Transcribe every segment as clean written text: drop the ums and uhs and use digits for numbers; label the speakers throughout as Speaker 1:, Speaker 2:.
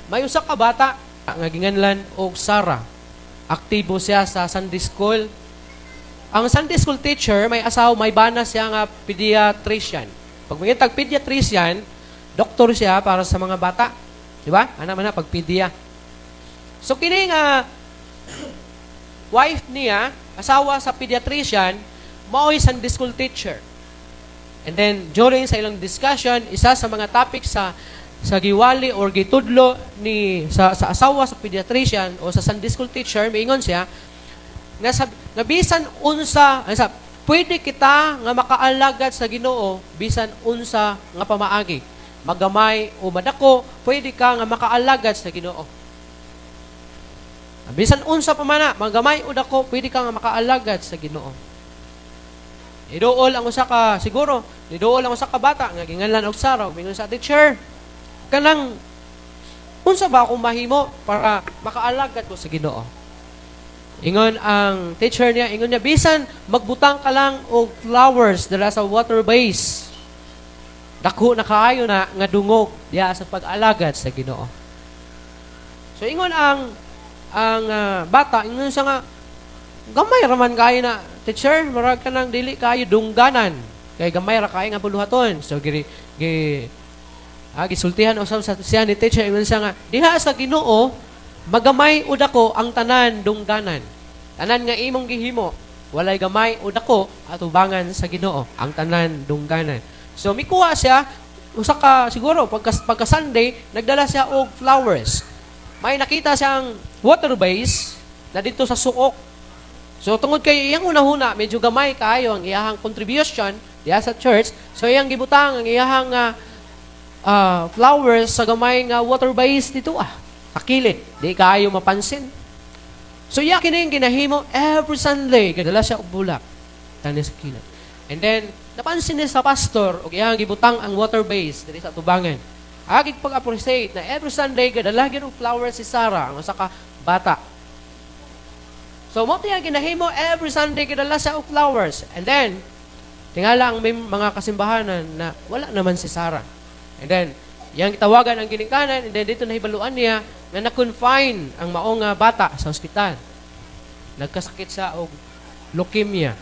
Speaker 1: may usa ka bata nga ginganlan og Sarah. Aktibo siya sa Sunday school. Ang Sunday school teacher may asawa, may bana siya nga pediatrician. Pag may tag pediatrician, doktor siya para sa mga bata. Di ba? Ana man pag pedia. So kini nga wife niya, asawa sa pediatrician, mao'y Sunday school teacher. And then during sa ilang discussion, isa sa mga topic sa giwali or gitudlo ni sa asawa sa pediatrician o sa Sunday school teacher, miingon siya nga bisan unsa pwede kita nga makaalagad sa Ginoo bisan unsa nga pamaagi, magamay o madako, pwede ka nga makaalagad sa Ginoo. Bisan unsa pa man, magamay o dako, pwede ka nga makaalagad sa Ginoo. Niduol ang usa ka siguro, niduol ang usa ka bata nga ginganlan og Sarah, mingon sa teacher, kanang unsa ba akong mahimo para makaalagad ko sa Ginoo? Ingon ang teacher niya, ingon niya, bisan magbutang ka lang og flowers dala sa water base. Dako na kaayo na nga dungog diya sa pag-alagad sa Ginoo. So ingon ang bata, ingon siya nga, gamay raman kayo na, teacher, marag ka nang dili kayo dungganan. Kaya gamay ra kayo nga buluhaton. So gisultihan usab sa siya ni teacher, ingon siya nga, diha sa Ginoo, magamay o dako ang tanan dungganan. Tanan nga imong gihimo, walay gamay o dako atubangan sa Ginoo, ang tanan dungganan. So mikuha siya, usa ka siguro pagka Sunday, nagdala siya og flowers. May nakita siyang water base na dito sa suok. So tungod kay iyang una-huna, medyo gamay kayo ang iyahang contribution diya sa church. So iyang gibutang ang iyahang flowers sa gamay nga water base dito takilid, di kayo mapansin. So iya kini ginahimo every Sunday, kadala siya og bulak tani sa kilid. And then napansin ni sa pastor og iyang gibutang ang water base diri sa tubangan. Agig pag-appreciate na every Sunday kadala gyud og flowers si Sarah, ang usa ka bata. So, mo tiyang ginahimo, every Sunday kadala siya og flowers. And then, tingala ang may mga kasimbahanan na wala naman si Sarah. And then, yang gitawagan ang ginikanan, and then dito nahibaluan niya na na-confine ang maong bata sa ospital. Nagkasakit siya og leukemia.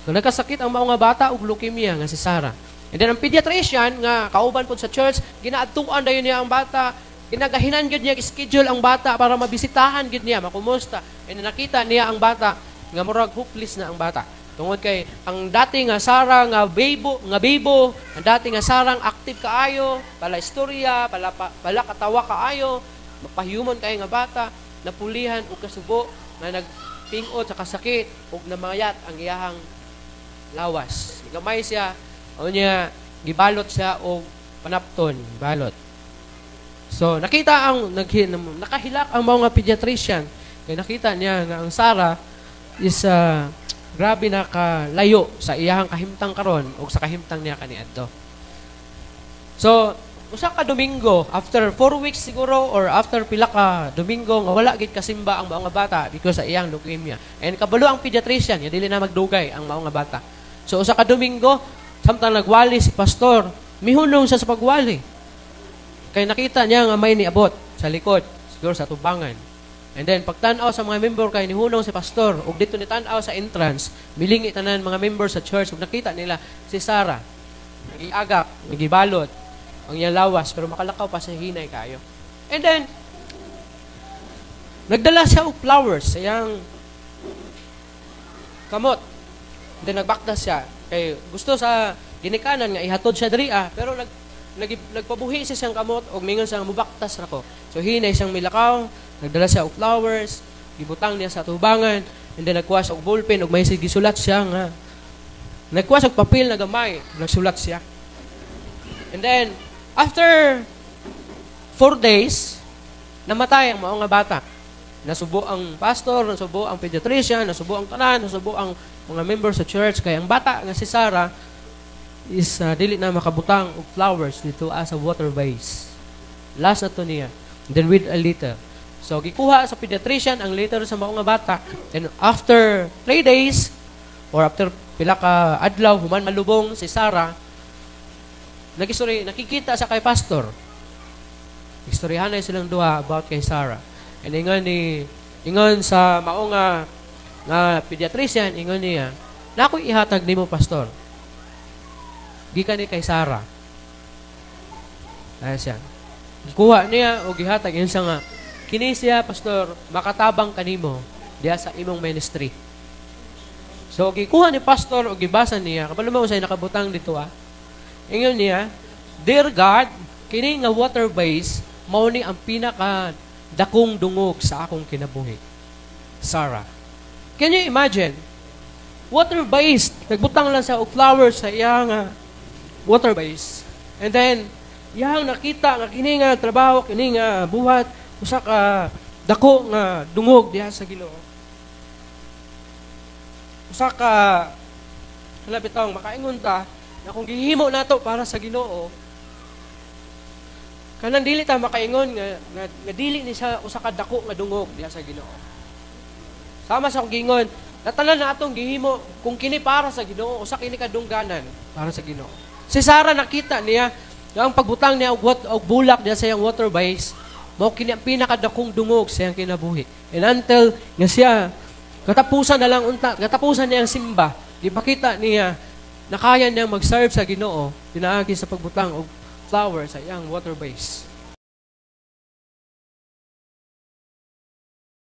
Speaker 1: So, nagkasakit ang maong bata og leukemia nga si Sarah. And then, ang pediatrician nga kauban po sa church, ginaadtuan dayon niya ang bata. Ginagahinan gid niya schedule ang bata para mabisitahan gid niya, makumusta. And nakita niya ang bata nga murag hopeless na ang bata. Tungod kay ang dati nga Sarah nga bibo, ang dati nga Sarah active kaayo, pala istorya, pala katawa kaayo, mapahuman kay nga bata, napulihan og kasubo nga nagpingot sa kasakit ug namayat ang iyahang lawas. Gamay siya, unya gibalot siya og panapton, balot. So, nakahilak ang mga pediatrician. Kaya nakita niya nga ang Sarah is grabe na kalayo sa iyahang kahimtang karon o sa kahimtang niya kaniadto. So, usa ka Domingo, after 4 weeks siguro or after pila ka Domingo, nga wala gid kasimba ang mga bata because sa iyang leukemia. And kabalo ang pediatrician, ya dili na magdugay ang mga bata. So, usa ka Domingo, samtang nagwali si pastor, mihunong siya sa pagwali. Kaya nakita niya nga may niabot sa likod, siguro sa tubangan. And then, pagtanaw sa mga member kay nihunong si pastor, ug dito ni tanaw sa entrance, milingi tanan mga member sa church, ug nakita nila si Sarah, nagiagak, nagibalot, ang iyang lawas, pero makalakaw pa sa hinay kayo. And then, nagdala siya og flowers sa iyang kamot. And then, nagbaktas siya. Kay gusto sa ginikanan nga ihatod siya diri pero nagpabuhi siya siyang kamot o mingon siyang mubaktas na ko. So, hinay siyang milakaw, nagdala siya og flowers, gibutang niya sa tubangan, and then nagkuha siya og ballpen, og may gisulat siya nga. Nagkuha siya og papel na gamay, nagsulat siya. And then, after 4 days, namatay ang mga bata. Nasubo ang pastor, nasubo ang pediatrician, nasubo ang tanan, nasubo ang mga members sa church. Kaya ang bata nga si Sarah, is dili na makabutang og flowers dito sa water vase. Last na to niya. Then with a litter. So, gikuha sa pediatrician ang litter sa mga bata. And after 3 days, or after pila ka adlaw, human malubong si Sarah, nakikita sa kay pastor. Istoryahan na silang duha about kay Sarah. And ingon sa mao nga pediatrician, ingon niya, nakoy ihatag nimo pastor. Gikan ni kay Sarah. Ay siya. Kuha niya o gihatag yun sa nga, kini siya pastor, makatabang kanimo diya sa imong ministry. So gikuha ni pastor o gibasa niya, kabalo mo usay nakabutang dito Ingon niya, Dear God, kini nga water base mao ni ang pinaka dakong dungog sa akong kinabuhi. Sarah. Can you imagine? Water base, nagbutang lang sa og flowers sa iyang water base. And then yang nakita nga kini nga trabaho, kini nga buhat usa ka dako nga dungog diha sa Ginoo. Usa ka bitaw makaingon ta na kung gihimo nato para sa Ginoo, kanang dili ta makaingon nga dili ni sa usa ka dako nga dungog diha sa Ginoo. Sama sa gingon, natanan na atong gihimo kung kini para sa Ginoo, usa kini ka dungganan para sa Ginoo. Si Sarah nakita niya ang pagbutang niya og bulak niya sa iyang water base, mao kini ang pinakadakong dungog sa iyang kinabuhi. And until nga siya katapusan na lang katapusan niya ang simba, gipakita niya na kaya niyang mag-serve sa Ginoo pinaagi sa pagbutang og flower sa iyang water base.